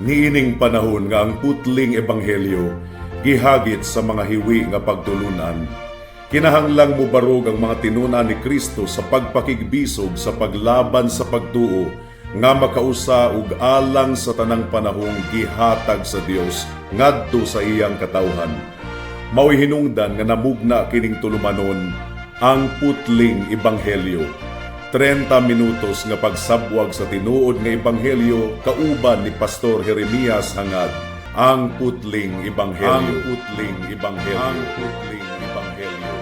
Niining panahon nga ang putling ebanghelyo gihagit sa mga hiwi nga pagtulunan. Kinahanglang mubarog ang mga tinuna ni Kristo sa pagpakigbisog sa paglaban sa pagtuo nga makausa ug alang sa tanang panahong gihatag sa Dios ngadto sa iyang katawhan. Mao'y hinungdan nga namugna kining tulumanon ang putling ebanghelyo. 30 minutos nga pagsabwag sa tinuod nga ebanghelyo kauban ni Pastor Jeremias hangad ang putling ebanghelyo. Ang putling ebanghelyo. Ang putling ebanghelyo.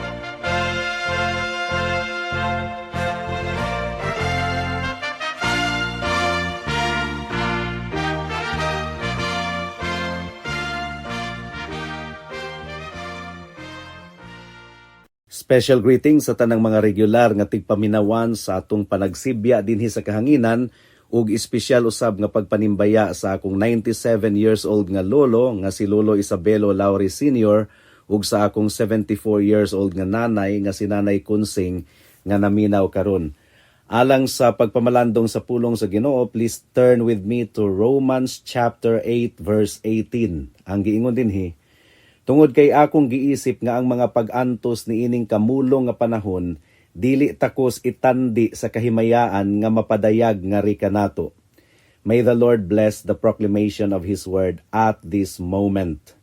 Special greetings sa tanang mga regular nga tigpaminawan sa atong panagsibya dinhi sa kahanginan ug espesyal usab nga pagpanimbaya sa akong 97 years old nga lolo nga si Lolo Isabelo Lauri Sr. ug sa akong 74 years old nga nanay nga si Nanay Kunsing nga naminaw karon. Alang sa pagpamalandong sa pulong sa Ginoo, please turn with me to Romans chapter 8 verse 18. Ang giingon dinhi, tungod kay akong giisip nga ang mga pag-antos ni ining kamulong nga panahon, dili takos itandi sa kahimayaan nga mapadayag nga rika nato. May the Lord bless the proclamation of His word at this moment.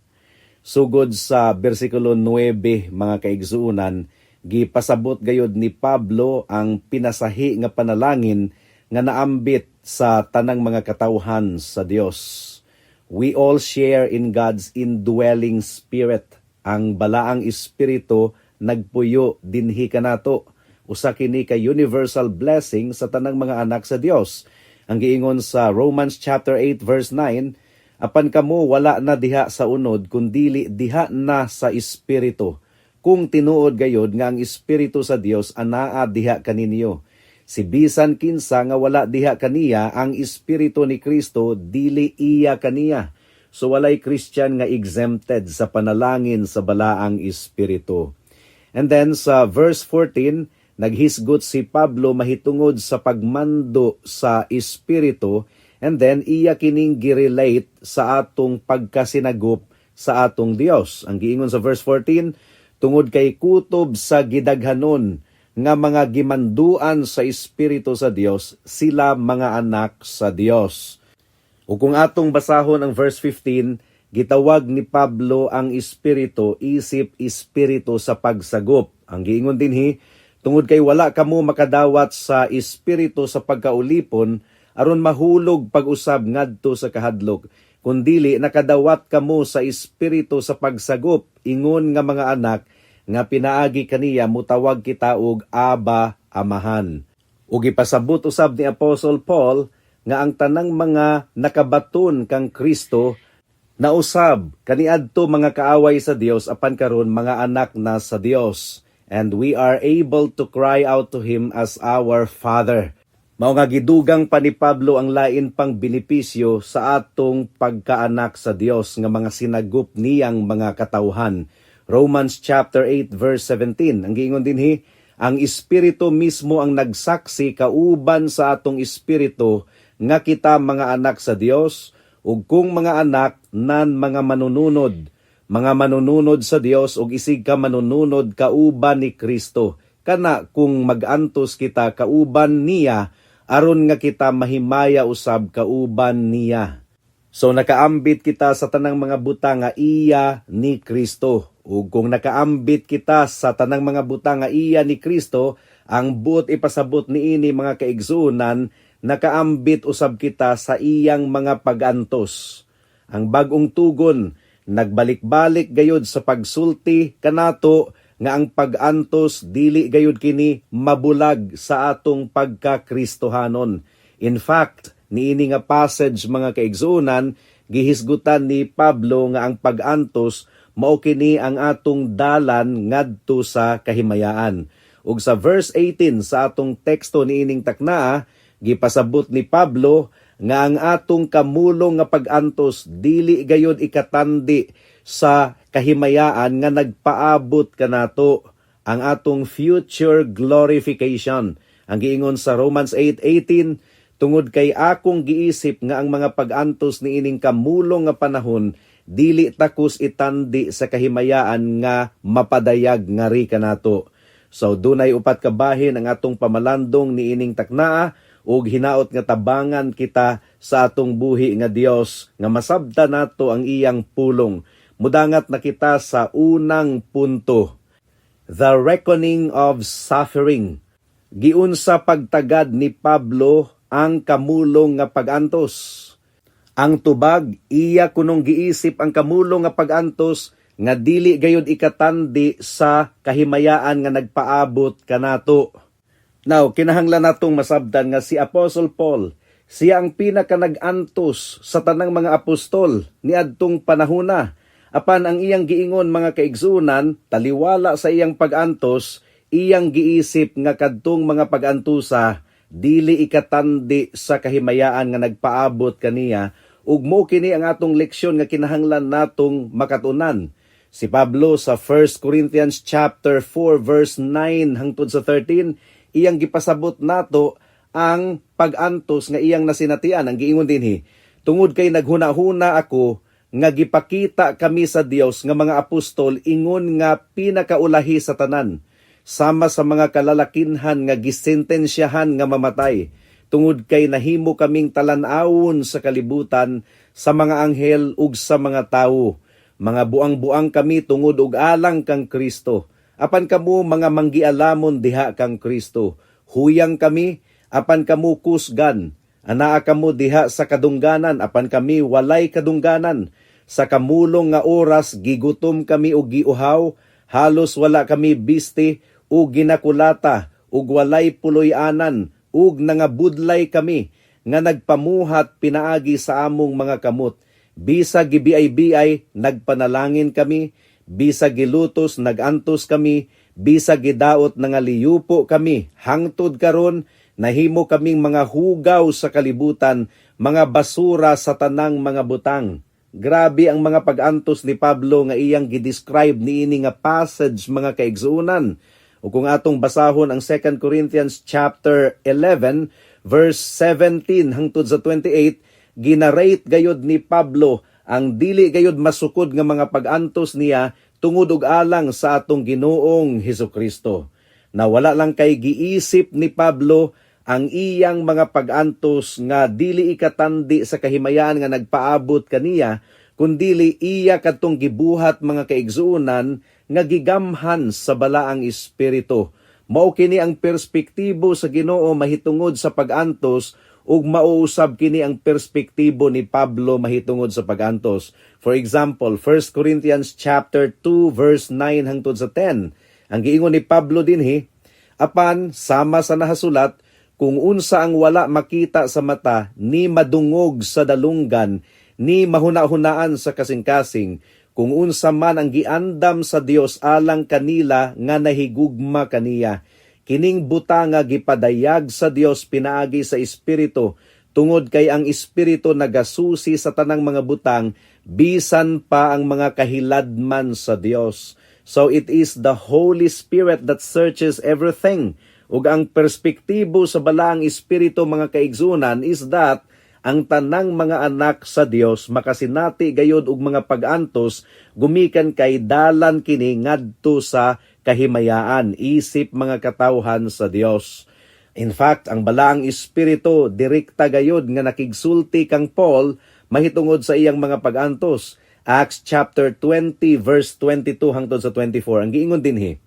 Sugod sa versikulo 9, mga kaigsuunan, gipasabot gayod ni Pablo ang pinasahi nga panalangin nga naambit sa tanang mga katawhan sa Dios. We all share in God's indwelling spirit. Ang balaang espiritu nagpuyo dinhi kanato. Usa kini ka universal blessing sa tanang mga anak sa Dios. Ang giingon sa Romans chapter 8 verse 9, apan kamo wala na diha sa unod kundili diha na sa espiritu. Kung tinuod gayod nga ang espiritu sa Dios anaa diha kaninyo. Si bisan kinsa nga wala diha kaniya, ang espiritu ni Kristo dili iya kaniya. So walay Christian nga exempted sa panalangin sa balaang espiritu. And then sa verse 14, naghisgot si Pablo mahitungod sa pagmando sa espiritu, and then iya kining girelate sa atong pagkasinagop sa atong Dios. Ang giingon sa verse 14, tungod kay kutob sa gidaghanon nga mga gimanduan sa espiritu sa Dios, sila mga anak sa Dios. O kung atong basahon ang verse 15, gitawag ni Pablo ang espiritu isip espiritu sa pagsagop. Ang giingon dinhi, tungod kay wala kamo makadawat sa espiritu sa pagkaulipon aron mahulog pag-usab ngadto sa kahadlok, kundili nakadawat kamo sa espiritu sa pagsagop, ingon nga mga anak nga pinaagi kaniya mutawag kita og Aba, Amahan. Ug ipasabot usab ni Apostle Paul nga ang tanang mga nakabaton kang Kristo nausab kaniadto mga kaaway sa Dios apan karon mga anak na sa Dios, and we are able to cry out to Him as our Father. Mao nga gidugang pa ni Pablo ang lain pang benepisyo sa atong pagkaanak sa Dios nga mga sinagop niyang mga katawhan. Romans chapter 8 verse 17. Ang giingon dinhi, ang espiritu mismo ang nagsaksi kauban sa atong espiritu nga kita mga anak sa Dios, ug kung mga anak nan mga manununod sa Dios ug isig ka manununod kauban ni Kristo. Kana kung magantos kita kauban niya aron nga kita mahimaya usab kauban niya. So nakaambit kita sa tanang mga buta nga iya ni Kristo. Ug kung nakaambit kita sa tanang mga buta nga iya ni Kristo, ang buot ipasabot niini mga kaigsuonan, nakaambit usab kita sa iyang mga pag-antos. Ang bag-ong tugon, nagbalik-balik gayud sa pagsulti kanato nga ang pag-antos dili gayud kini mabulag sa atong pagka-Kristohanon. In fact, niini nga passage mga kaigsuonan, gihisgutan ni Pablo nga ang pag-antos mao kini ang atong dalan ngadto sa kahimayaan. Ug sa verse 18 sa atong teksto niining taknaa, gipasabot ni Pablo nga ang atong kamulong nga pag-antos dili gayud ikatandi sa kahimayaan nga nagpaabot kanato, ang atong future glorification. Ang giingon sa Romans 8:18, tungod kay akong giisip nga ang mga pag-antos ni ining kamulong nga panahon dili takos itandi sa kahimayaan nga mapadayag ngari kanato. So dunay upat ka bahin ang atong pamalandong ni ining taknaa ug hinaot nga tabangan kita sa atong buhi nga Dios nga masabta nato ang iyang pulong. Mudangat na kita sa unang punto, the reckoning of suffering. Giunsa pagtagad ni Pablo ang kamulong nga pag-antos. Ang tubag, iya kunong giisip ang kamulong nga pag-antos nga dili gayud ikatandi sa kahimayaan nga nagpaabot kanato. Now, kinahanglan natong masabdan nga si Apostle Paul, siya ang pinaka nag-antos sa tanang mga apostol ni adtong panahona. Apan ang iyang giingon mga kaigsunan, taliwala sa iyang pag-antos, iyang giisip nga kadtong mga pag-antusa dili ikatandi sa kahimayaan nga nagpaabot kaniya ug mo kini ang atong leksyon nga kinahanglan natong makatunan. Si Pablo sa 1 Corinthians chapter 4 verse 9 hangtod sa 13 iyang gipasabot nato ang pag-antos nga iyang nasinatian. Ang giingon dinhi, tungod kay naghuna-huna ako nga gipakita kami sa Dios nga mga apostol ingon nga pinakaulahi sa tanan, sama sa mga kalalakinhan nga gisentensyahan nga mamatay, tungod kay nahimo kaming talan-awon sa kalibutan sa mga anghel ug sa mga tawo. Mga buang-buang kami tungod ug alang kang Kristo. Apan kamo mga manggialamon diha kang Kristo. Huyang kami, apan kamo kusgan. Anaa kamo diha sa kadungganan, apan kami walay kadungganan. Sa kamulong nga oras, gigutom kami o giuhaw, halos wala kami biste o ginakulata, ug walay puloy-anan, ug nangabudlay kami, nga nagpamuhat pinaagi sa among mga kamot. Bisa gibiay-biay, nagpanalangin kami, bisa gilutos, nagantos kami, bisa gidaot nangaliyupo kami, hangtod karon, nahimo kaming mga hugaw sa kalibutan, mga basura sa tanang mga butang. Grabe ang mga pag-antos ni Pablo nga iyang gidescribe niini nga passage mga kaigsuunan. O kung atong basahon ang 2 Corinthians chapter 11 verse 17 hangtod sa 28, ginarate gayud ni Pablo ang dili gayud masukod nga mga pag-antos niya tungod og alang sa atong Ginoong Hesukristo. Na wala lang kay giisip ni Pablo ang iyang mga pag-antos nga dili ikatandi sa kahimayaan nga nagpaabot kaniya, kundili iya kadtong gibuhat mga kaigsuunan nga gigamhan sa balaang espiritu. Mao kini ang perspektibo sa Ginoo mahitungod sa pag-antos ug mauusab kini ang perspektibo ni Pablo mahitungod sa pag-antos. For example, 1 Corinthians chapter 2 verse 9 hangtod sa 10. Ang giingon ni Pablo dinhi, apan sama sa nahasulat, kung unsa ang wala makita sa mata, ni madungog sa dalunggan, ni mahuna-hunaan sa kasing-kasing, kung unsa man ang giandam sa Dios alang kanila nga nahigugma kaniya. Kining buta nga gipadayag sa Dios pinaagi sa Espiritu, tungod kay ang Espiritu nagasusi sa tanang mga butang, bisan pa ang mga kahiladman sa Dios. So it is the Holy Spirit that searches everything. Ug ang perspektibo sa balaang espiritu mga kaigsunan is that ang tanang mga anak sa Dios makasinati gayud og mga pag-antos gumikan kay dalan kini ngadto sa kahimayaan isip mga katawhan sa Dios. In fact, ang balaang espiritu direkta gayud nga nakigsulti kang Paul mahitungod sa iyang mga pag-antos. Acts chapter 20 verse 22 hangtod sa 24. Ang giingon dinhi,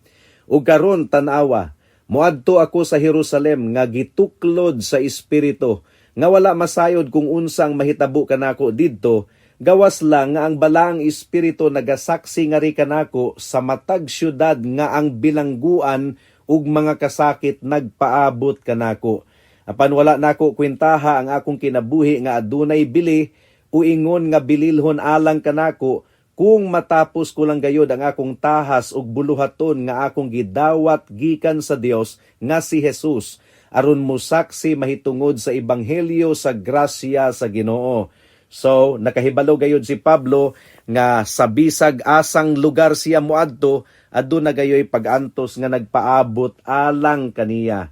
ug karon tan-awa, moadto ako sa Jerusalem nga gituklod sa espiritu, nga wala masayod kung unsang mahitabo kanako didto, gawas lang nga ang balaang espiritu nagasaksi nga ri kanako sa matag syudad nga ang bilangguan ug mga kasakit nagpaabot kanako. Apan wala nako kwentaha ang akong kinabuhi nga adunay bili o ingon nga bililhon alang kanako, kung matapos ko lang gayod ang akong tahas ug buluhaton nga akong gidawat gikan sa Dios nga si Jesus, aron mo saksi mahitungod sa ebanghelyo sa grasya sa Ginoo. So nakahibalo gayod si Pablo nga sa bisag asang lugar siya moadto, aduna gayoy pag-antos nga nagpaabot alang kaniya.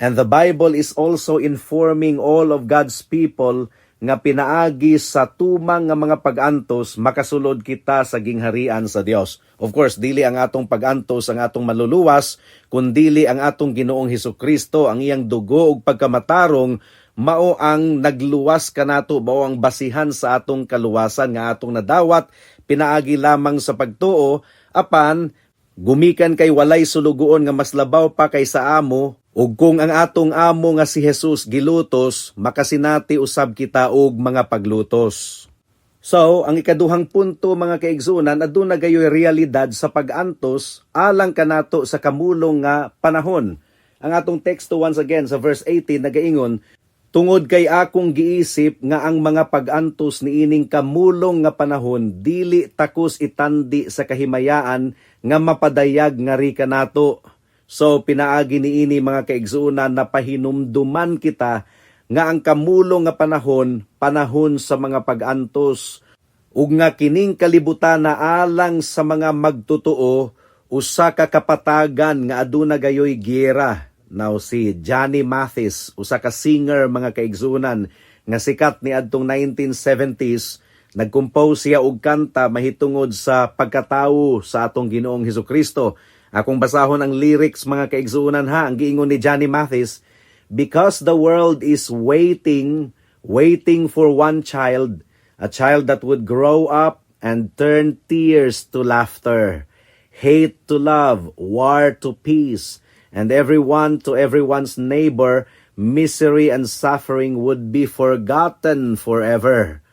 And the Bible is also informing all of God's people nga pinaagi sa tumang nga mga pag-antos makasulod kita sa gingharian sa Dios. Of course, dili ang atong pag-antos ang atong maluluwas, kundili ang atong Ginoong Hesukristo, ang iyang dugo ug pagkamatarong mao ang nagluwas kanato, mao ang basihan sa atong kaluwasan nga atong nadawat pinaagi lamang sa pagtuo, apan gumikan kay walay sulugoon nga mas labaw pa kaysa amo, ug kung ang atong amo nga si Jesus gilutos, makasinati usab kita og mga paglutos. So, ang ikaduhang punto mga kaigsunan, aduna gayoy realidad sa pag-antos alang kanato sa kamulong nga panahon. Ang atong teksto once again sa verse 18 nagaingon, tungod kay akong giisip nga ang mga pag-antos niining kamulong nga panahon dili takos itandi sa kahimayaan nga mapadayag nga rika nato. So pinaagi niini mga kaigsunan na pahinumduman kita nga ang kamulong nga panahon sa mga pag-antos ug nga kining kalibutan na alang sa mga magtotoo usa ka kapatagan nga aduna gayoy giyera. Now si Johnny Mathis, usa ka singer mga kaigsunan nga sikat ni adtong 1970s, nagcompose siya og kanta mahitungod sa pagkatawo sa atong Ginoong Hesukristo. Akong basahon ang lyrics mga kaigsunan ha, ang giingon ni Johnny Mathis, because the world is waiting for one child, a child that would grow up and turn tears to laughter, hate to love, war to peace, and everyone to everyone's neighbor, misery and suffering would be forgotten forever.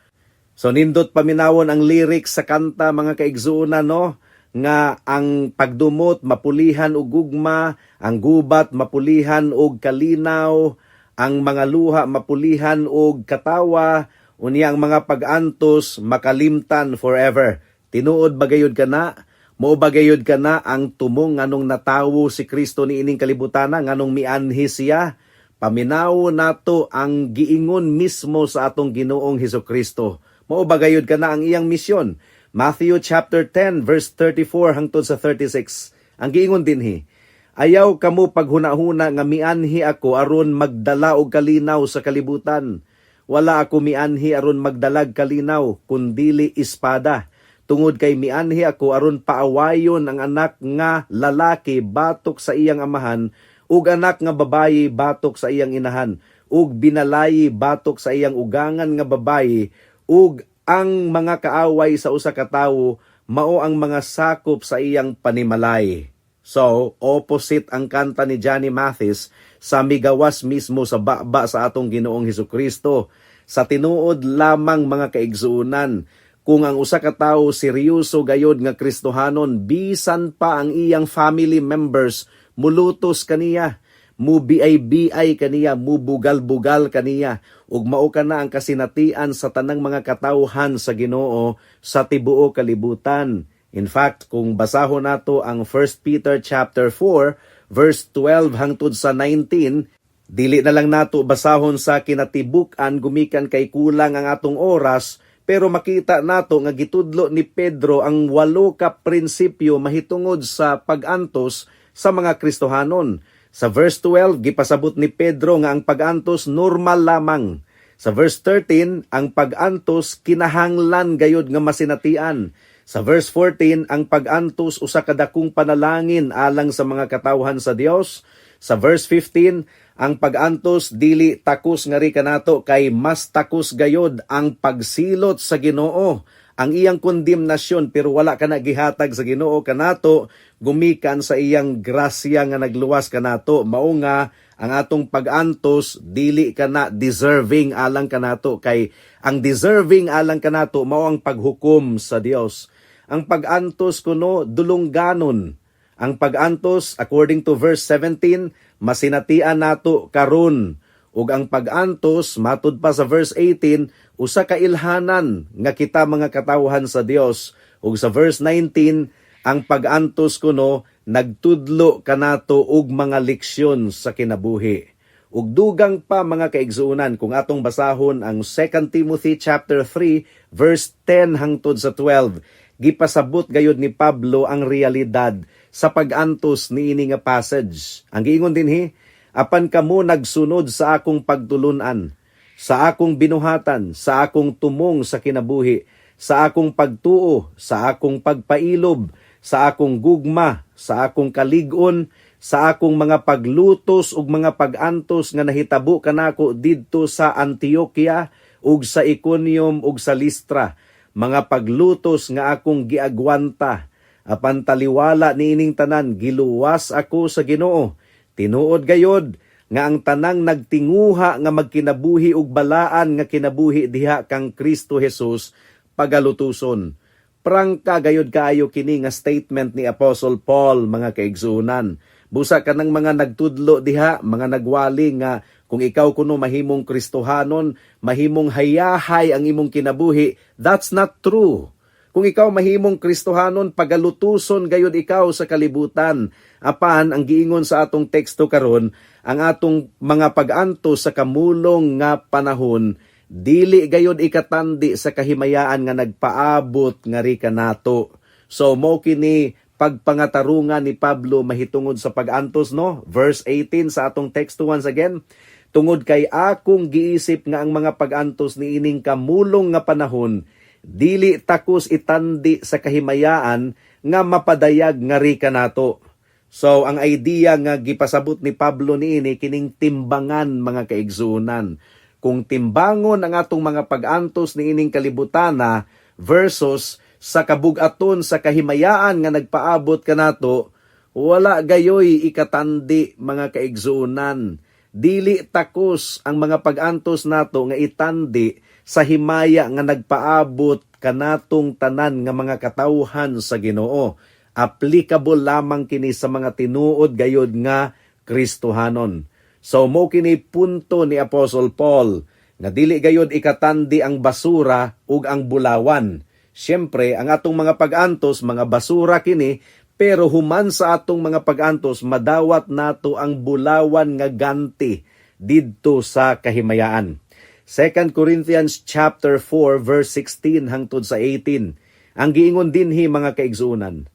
So nindot paminawon ang lyrics sa kanta mga kaigsunan no, nga ang pagdumot mapulihan og gugma, ang gubat mapulihan og kalinaw, ang mga luha mapulihan og katawa, unya ang mga pag-antos makalimtan forever. Tinuod bagayod kana, mao bagayod kana ang tumong nganong natawo si Kristo niining kalibutana nganong mianhi siya. Paminaw nato ang giingon mismo sa atong Ginoong Hesukristo. Mao bagayod kana ang iyang misyon. Matthew chapter 10 verse 34 hangtod sa 36. Ang giingon dinhi, ayaw kamo paghuna-huna nga mianhi ako aron magdala og kalinaw sa kalibutan. Wala ako mianhi aron magdalag kalinaw kundili espada. Tungod kay mianhi ako aron paawayon ang anak nga lalaki batok sa iyang amahan ug anak nga babayi batok sa iyang inahan ug binalayi batok sa iyang ugangan nga babayi ug ang mga kaaway sa usa ka tawo mao ang mga sakop sa iyang panimalay. So, opposite ang kanta ni Johnny Mathis sa migawas mismo sa baba sa atong Ginoong Hesukristo. Sa tinuod lamang mga kaigsuunan, kung ang usa ka tawo seryoso gayod nga Kristohanon, bisan pa ang iyang family members mulutos kaniya, mubiay-biay kaniya, mubugal-bugal kaniya, ug mao kana ang kasinatian sa tanang mga katawhan sa Ginoo sa tibuok kalibutan. In fact, kung basahon nato ang 1 Peter chapter 4 verse 12 hangtod sa 19, dili na lang nato basahon sa kinatibuk-an gumikan kay kulang ang atong oras, pero makita nato nga gitudlo ni Pedro ang 8 ka prinsipyo mahitungod sa pag-antos sa mga Kristohanon. Sa verse 12, gipasabot ni Pedro nga ang pag-antos normal lamang. Sa verse 13, ang pag-antos kinahanglan gayud nga masinatian. Sa verse 14, ang pag-antos usa ka dakong panalangin alang sa mga katawhan sa Dios. Sa verse 15, ang pag-antos dili takos nga ri kanato kay mas takos gayod ang pagsilot sa Ginoo. Ang iyang kondemnasyon pero wala ka na gihatag sa Ginoo kanato, gumikan sa iyang grasya nga nagluwas kanato. Mao nga ang atong pag-antos dili kana deserving alang kanato, kay ang deserving alang kanato mao ang paghukom sa Dios. Ang pag-antos kuno dulongganon. Ang pag-antos according to verse 17 masinatian nato karon. Ug ang pag-antos matud pa sa verse 18 usa ka ilhanan nga kita mga katawhan sa Dios. Ug sa verse 19 ang pag-antos kuno nagtudlo kanato og mga leksyon sa kinabuhi. Ug dugang pa mga kaigsuunan kung atong basahon ang 2 Timothy chapter 3 verse 10 hangtod sa 12, gipasabot gayud ni Pablo ang realidad sa pag-antos niini nga passage. Ang giingon dinhi, apan kamo nagsunod sa akong pagtulunan, sa akong binuhatan, sa akong tumong sa kinabuhi, sa akong pagtuo, sa akong pagpailob, sa akong gugma, sa akong kalig-on, sa akong mga paglutos ug mga pag-antos nga nahitabo kanako didto sa Antioquia ug sa Iconium ug sa Listra, mga paglutos nga akong giagwanta. Apan taliwala niining tanan, giluwas ako sa Ginoo. Tinuod gayod nga ang tanang nagtinguha nga magkinabuhi ug balaan nga kinabuhi diha kang Kristo Jesus pagalutuson. Prangka gayod kaayo kini nga statement ni Apostle Paul, mga kaigsunan. Busa ka ng mga nagtudlo diha, mga nagwali nga kung ikaw kuno mahimong Kristohanon, mahimong hayahay ang imong kinabuhi, that's not true. Kung ikaw mahimong Kristohanon, pagalutuson gayud ikaw sa kalibutan. Apan, ang giingon sa atong teksto karon, ang atong mga pag-antos sa kamulong nga panahon, dili gayud ikatandi sa kahimayaan nga nagpaabot nga rika nato. So, mo kini pagpangatarungan ni Pablo mahitungod sa pag-antos, no? Verse 18 sa atong teksto once again, tungod kay akong giisip nga ang mga pag-antos ni ining kamulong nga panahon, dili takos itandi sa kahimayaan nga mapadayag nga rika nato. So, ang idea nga gipasabot ni Pablo niini kining timbangan, mga kaigsunan. Kung timbangon ang atong mga pag-antos ni ining kalibutana versus sa kabug-aton sa kahimayaan nga nagpaabot kanato, wala gayoy ikatandi, mga kaigsunan. Dili takos ang mga pag-antos nato nga itandi sa himaya nga nagpaabot kanatong tanan nga mga katawhan sa Ginoo. Applicable lamang kini sa mga tinuod gayod nga Kristohanon. So mo kini punto ni Apostle Paul nga dili gayod ikatandi ang basura ug ang bulawan. Siyempre, ang atong mga pag-antos, mga basura kini, pero human sa atong mga pag-antos, madawat nato ang bulawan nga ganti didto sa kahimayaan. 2 Corinthians chapter 4 verse 16 hangtod sa 18. Ang giingon dinhi, mga kaigsunan,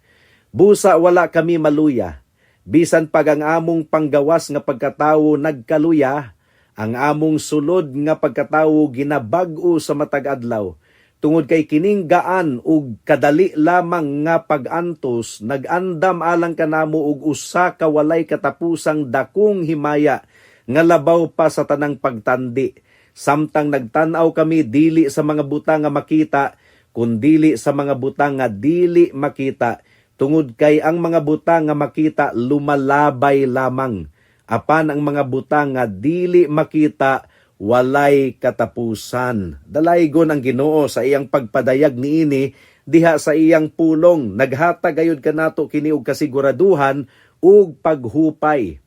busa wala kami maluya, bisan pag ang among panggawas nga pagkatawo nagkaluya, ang among sulod nga pagkatawo ginabag-o sa matag adlaw. Tungod kay kining gaan ug kadali lamang nga pag-antos, nag-andam alang kanamo og usa ka walay katapusang dakong himaya nga labaw pa sa tanang pagtandi. Samtang nagtan-aw kami dili sa mga butang nga makita, kundili sa mga butang nga dili makita, tungod kay ang mga butang nga makita lumalabay lamang. Apan ang mga butang nga dili makita walay katapusan. Dalaygon ang Ginoo sa iyang pagpadayag niini diha sa iyang pulong. Naghatag gayud kanato kini og kasiguraduhan ug paghupay.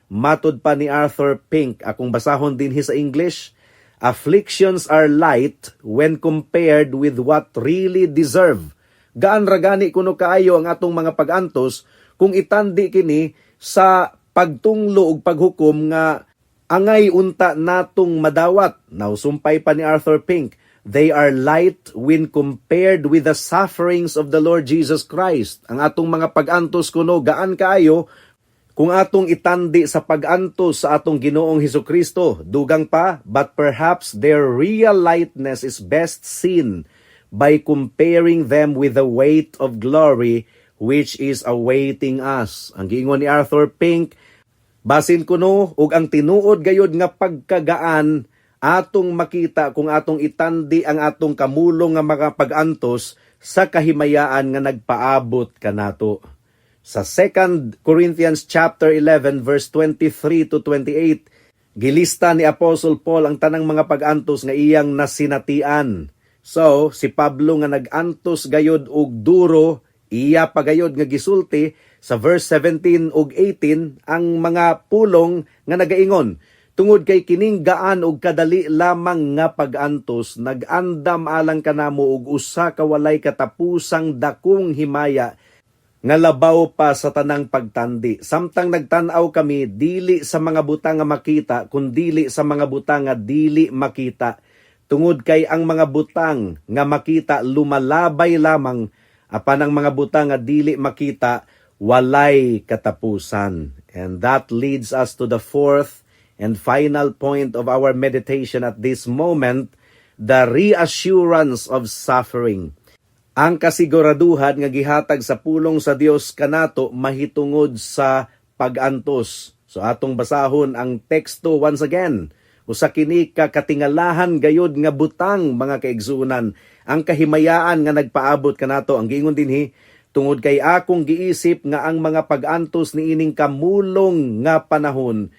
Matod pa ni Arthur Pink, akong basahon dinhi sa English, afflictions are light when compared with what really deserve. Gaan ra gani kuno kaayo ang atong mga pag-antos kung itandi kini sa pagtunglo ug paghukom nga angay unta natong madawat. Nausumpay pa ni Arthur Pink, they are light when compared with the sufferings of the Lord Jesus Christ. Ang atong mga pag-antos kuno gaan kaayo kung atong itandi sa pag-antos sa atong Ginoong Hesukristo. Dugang pa, but perhaps their real lightness is best seen by comparing them with the weight of glory which is awaiting us. Ang giingon ni Arthur Pink, basin kuno ug ang tinuod gayud nga pagkagaan atong makita kung atong itandi ang atong kamulong nga mga pag-antos sa kahimayaan nga nagpaabot kanato. Sa 2 Corinthians chapter 11 verse 23 to 28, gilista ni Apostle Paul ang tanang mga pag-antos nga iyang nasinatian. So, si Pablo nga nag-antos gayod og duro, iya pagayod nga gisulti sa verse 17 ug 18 ang mga pulong nga nagaingon, tungod kay kining gaan ug kadali lamang nga pag-antos, nag-andam alang kanamo og usa ka walay katapusang dakong himaya nga labaw pa sa tanang pagtandi. Samtang nagtan-aw kami dili sa mga butang nga makita, kundili sa mga butang nga dili makita. Tungod kay ang mga butang nga makita lumalabay lamang, apan ang mga butang nga dili makita walay katapusan. And that leads us to the fourth and final point of our meditation at this moment, the reassurance of suffering. Ang kasiguraduhan nga gihatag sa pulong sa Dios kanato mahitungod sa pag-antos. So atong basahon ang teksto once again. Usa kini ka katingalahan gayud nga butang mga kaigsunan, ang kahimayaan nga nagpaabot kanato. Ang giingon dinhi, tungod kay akong giisip nga ang mga pag-antos niining kamulong nga panahon,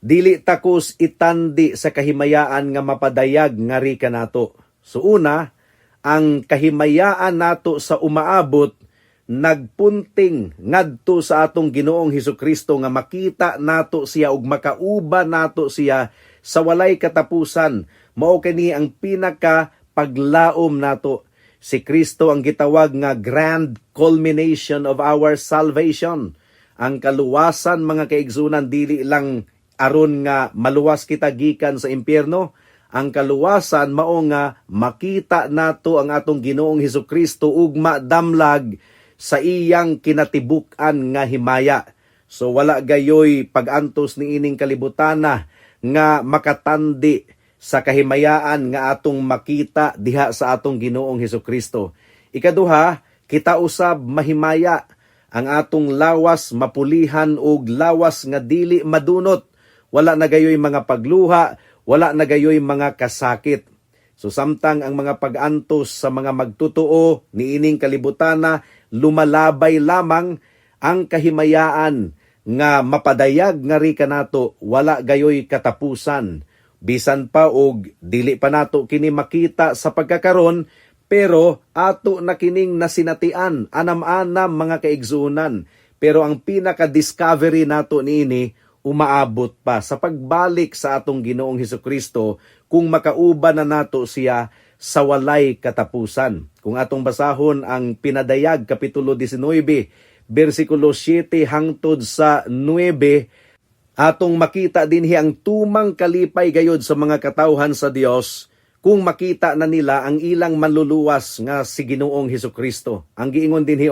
dili takos itandi sa kahimayaan nga mapadayag nga ri kanato. So una, ang kahimayaan nato sa umaabot nagpunting ngadto sa atong Ginoong Hesukristo nga makita nato siya ug makauba nato siya sa walay katapusan. Mao kini ang pinaka paglaom nato. Si Kristo ang gitawag nga grand culmination of our salvation. Ang kaluwasan mga kaigsunan dili lang aron nga maluwas kita gikan sa impyerno. Ang kaluwasan mao nga makita nato ang atong Ginoong Hesukristo ug madamlag sa iyang kinatibuk-an nga himaya. So wala gayoy pag-antos ni ining kalibutana nga makatandi sa kahimayaan nga atong makita diha sa atong Ginoong Hesukristo. Ikaduha, kita usab mahimaya ang atong lawas mapulihan ug lawas nga dili madunot. Wala na gayoy mga pagluha, wala na gayoy mga kasakit. So samtang ang mga pag-antos sa mga magtutuo niining kalibutana lumalabay lamang, ang kahimayaan nga mapadayag nga ri kanato wala gayoy katapusan. Bisan pa og dili pa nato kini makita sa pagkakaron, pero ato na kining nasinatian anam-anam mga kaigsunan. Pero ang pinaka-discovery nato niini umaabot pa sa pagbalik sa atong Ginoong Hesukristo kung makauba na nato siya sa walay katapusan. Kung atong basahon ang Pinadayag Kapitulo 19, versikulo 7 hangtod sa 9, atong makita dinhi ang tumang kalipay gayod sa mga katawhan sa Dios kung makita na nila ang ilang manluluwas nga si Ginoong Hesukristo. Ang giingon dinhi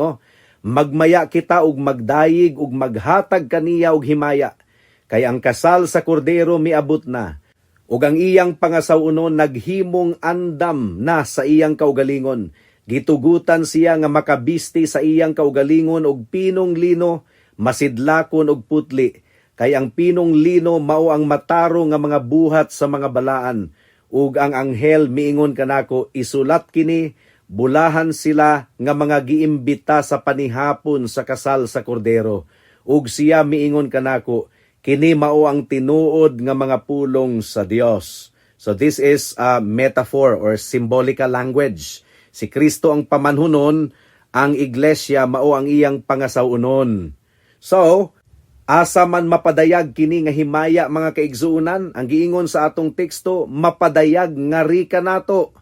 magmaya kita og magdayig ug maghatag kaniya og himaya. Kay ang kasal sa kordero miabot na, ug ang iyang pangasawunon naghimong andam na sa iyang kaugalingon. Gitugutan siya nga makabisti sa iyang kaugalingon og pinong lino, masidlakon og putli. Kay ang pinong lino mao ang mataro nga mga buhat sa mga balaan. Ug ang anghel miingon kanako, isulat kini, bulahan sila nga mga giimbita sa panihapon sa kasal sa kordero. Ug siya miingon kanako, kini mao ang tinuod nga mga pulong sa Dios. So this is a metaphor or symbolical language. Si Kristo ang pamanhunon, ang iglesia mao ang iyang pangasawunon. So, asa man mapadayag kini nga himaya mga kaigsuunan, ang giingon sa atong teksto, mapadayag nga ri kanato.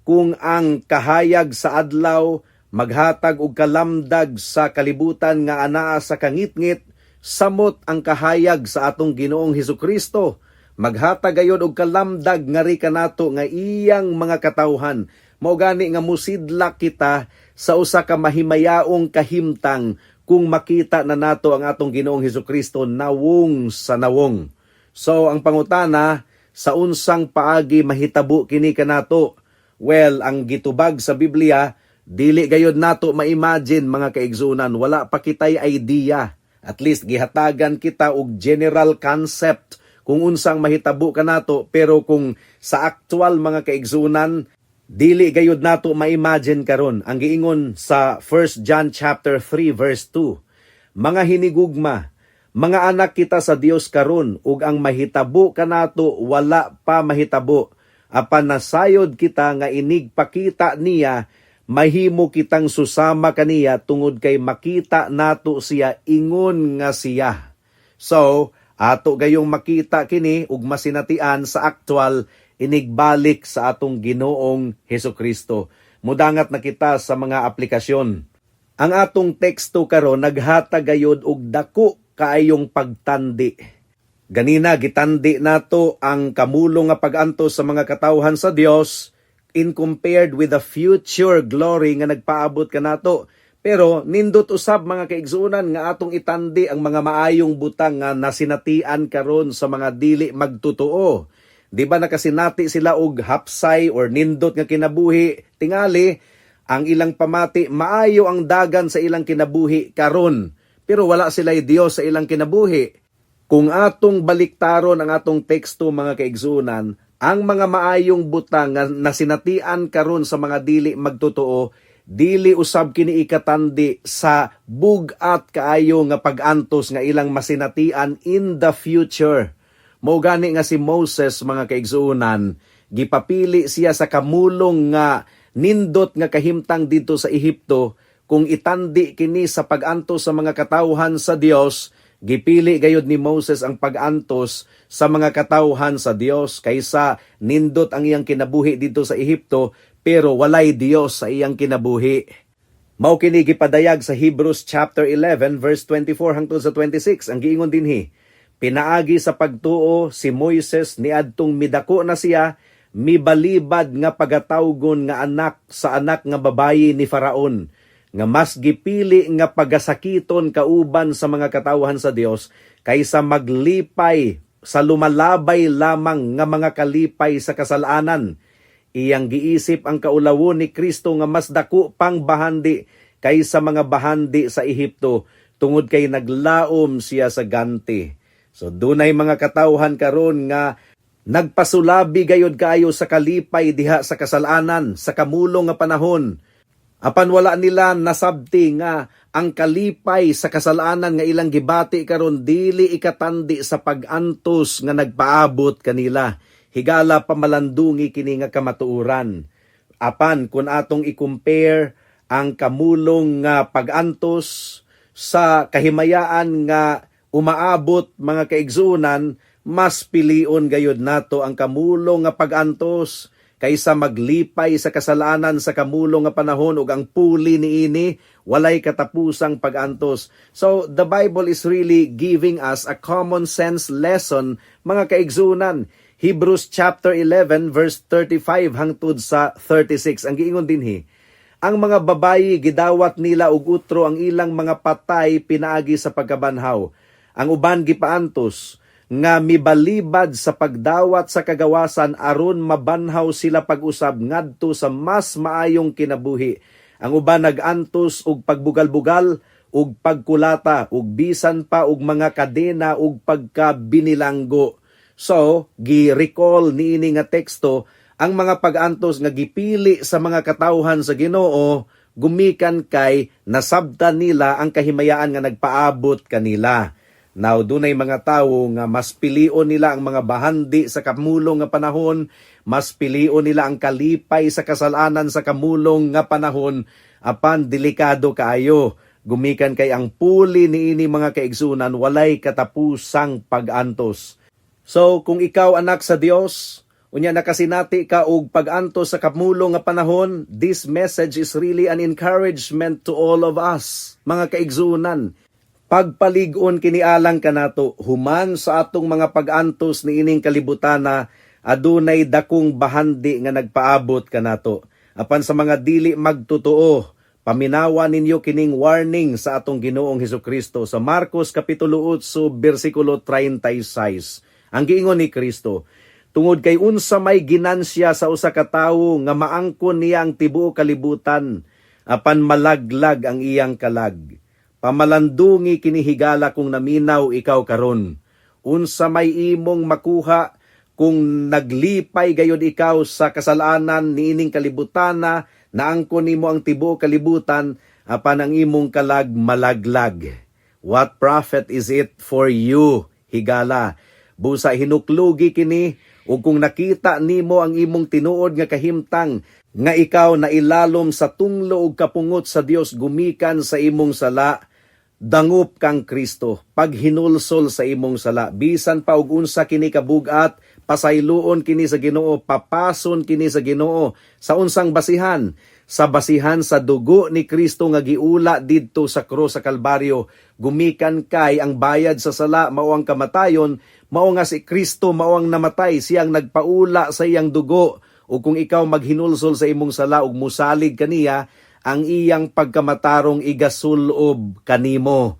Kung ang kahayag sa adlaw maghatag og kalamdag sa kalibutan nga anaa sa kangitngit, samot ang kahayag sa atong Ginoong Hesukristo. Maghatag gayud og kalamdag nga ri kanato nga iyang mga katawhan. Mao gani nga musidlak kita sa usa ka mahimayaong kahimtang kung makita na nato ang atong Ginoong Hesukristo nawong sa nawong. So ang pangutana, sa unsang paagi mahitabo kini kanato? Well, ang gitubag sa Biblia, dili gayud nato ma-imagine mga kaigsunan, wala pa kitay idea. At least gihatagan kita og general concept kung unsang mahitabo kanato, pero kung sa actual mga kaigsunan dili gayud nato ma-imagine karon. Ang giingon sa 1 John chapter 3 verse 2, mga hinigugma, mga anak kita sa Dios karon, ug ang mahitabo kanato wala pa mahitabo. Apan nasayod kita nga inig pakita niya, mahimo kitang susama kaniya tungod kay makita nato siya ingon nga siya. So, ato gayong makita kini ug masinatian sa actual inigbalik sa atong Ginoong Hesukristo. Mudangat na kita sa mga aplikasyon. Ang atong teksto karon naghatag gayud og dako kaayong pagtandi. Ganina gitandi nato ang kamulong nga pag-antos sa mga katawhan sa Dios in compared with the future glory nga nagpaabot kanato. Pero nindot usab mga kaigsuonan nga atong itandi ang mga maayong butang nga nasinatian karon sa mga dili magtotoo. Di ba nakasinati sila og hapsay or nindot nga kinabuhi tingali ang ilang pamati maayo ang dagan sa ilang kinabuhi karon pero wala sila'y Dios sa ilang kinabuhi. Kung atong baliktaron ang atong teksto mga kaigsuonan, ang mga maayong butang nga nasinatian karon sa mga dili magtotoo dili usab kini ikatandi sa bugat kaayo nga pag-antos nga ilang masinatian in the future. Mao gani nga si Moses mga kaigsuonan, gipapili siya sa kamulong nga nindot nga kahimtang dito sa Ehipto kung itandi kini sa pag-antos sa mga katawhan sa Dios. Gipili gayud ni Moses ang pag-antos sa mga katawhan sa Dios kaysa nindot ang iyang kinabuhi dito sa Ehipto pero walay Dios sa iyang kinabuhi. Mao kini gipadayag sa Hebrews chapter 11 verse 24 hangtod sa 26. Ang giingon dinhi, pinaagi sa pagtuo si Moises niadtong midako na siya, mibalibad nga pagatawgon nga anak sa anak nga babayi ni Faraon, nga mas gipili nga pagasakiton kauban sa mga katawhan sa Dios kaysa maglipay sa lumalabay lamang nga mga kalipay sa kasalanan. Iyang giisip ang kaulawon ni Kristo nga mas dako pang bahandi kaysa mga bahandi sa Ehipto tungod kay naglaom siya sa ganti. So dunay mga katawhan karon nga nagpasulabi gayud kaayo sa kalipay diha sa kasalanan sa kamulong nga panahon. Apan wala nila nasabti nga ang kalipay sa kasalanan nga ilang gibati karon dili ikatandi sa pag-antos nga nagpaabot kanila. Higala pamalandungi kini nga kamatuoran. Apan kung atong i-compare ang kamulong nga pag-antos sa kahimayaan nga umaabot mga kaigsuonan, mas pilion gayud nato ang kamulong nga pag-antos kaysa maglipay sa kasalanan sa kamulong nga panahon ug ang puli niini walay katapusang pag-antos. So the Bible is really giving us a common sense lesson mga kaigsuonan. Hebrews chapter 11 verse 35 hangtod sa 36. Ang giingon dinhi, ang mga babayi gidawat nila og utro ang ilang mga patay pinaagi sa pagkabanhaw. Ang uban gipaantos nga mibalibad sa pagdawat sa kagawasan aron mabanhaw sila pag-usab ngadto sa mas maayong kinabuhi. Ang uban nagantos og pagbugal-bugal ug pagkulata ug bisan pa og mga kadena ug pagkabinilanggo. So, gi-recall niini nga teksto ang mga pag-antos nga gipili sa mga katawhan sa Ginoo gumikan kay nasabtan nila ang kahimayaan nga nagpaabot kanila. Now, dunay mga tawo nga mas pilion nila ang mga bahandi sa kamulong nga panahon, mas pilion nila ang kalipay sa kasalanan sa kamulong nga panahon, apan delikado kaayo. Gumikan kay ang puli niini mga kaigsunan walay katapusang pag-antos. So, kung ikaw anak sa Dios, unya nakasinati ka og pag-antos sa kamulong nga panahon, this message is really an encouragement to all of us, mga kaigsunan. Pagpalig-on kinialang kanato, human sa atong mga pag-antos ni ining kalibutana, adunay dakong bahandi nga nagpaabot kanato. Apan sa mga dili magtotoo, paminawa ninyo kining warning sa atong Ginoong Hesukristo sa Marcos kapitulo 8 bersikulo 36. Ang giingon ni Kristo, tungod kay unsa may ginansya sa usa ka tawo nga maangkon niya ang tibuok kalibutan, apan malaglag ang iyang kalag. Pamalandungi kinihigala kung naminaw ikaw karon. Unsa may imong makuha kung naglipay gayud ikaw sa kasalanan niining kalibutana, naangkon nimo ang tibuok kalibutan, apan ang imong kalag malaglag. What profit is it for you, higala? Busa hinuklugi kini ug kung nakita nimo ang imong tinuod nga kahimtang nga ikaw na ilalom sa tunglo ug kapungot sa Dios gumikan sa imong sala, dangup kang Kristo paghinulsol sa imong sala bisan pa og unsa kini kabugat, pasayloon kini sa Ginoo, papason kini sa Ginoo sa unsang basihan, sa basihan sa dugo ni Kristo nga giula didto sa krus sa Kalbaryo. Gumikan kay ang bayad sa sala mao ang kamatayon, mao nga si Kristo mao ang namatay, siyang nagpaula sa iyang dugo. O kung ikaw maghinulsol sa imong sala ug musalig kaniya, ang iyang pagkamatarong igasulob kanimo.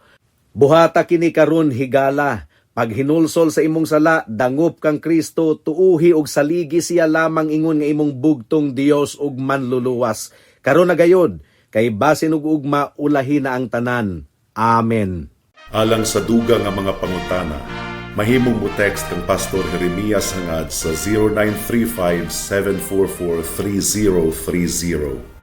Buhata kini karon higala, pag hinulsol sa imong sala, dangop kang Kristo, tuuhi og saligi siya lamang ingon nga imong bugtong Dios ug manluluwas. Karon na gayod, kay basin ug ugma ulahi na ang tanan. Amen. Alang sa dugang nga mga pangutana, mahimong mo text kang Pastor Jeremias hangad sa 0935-744-3030.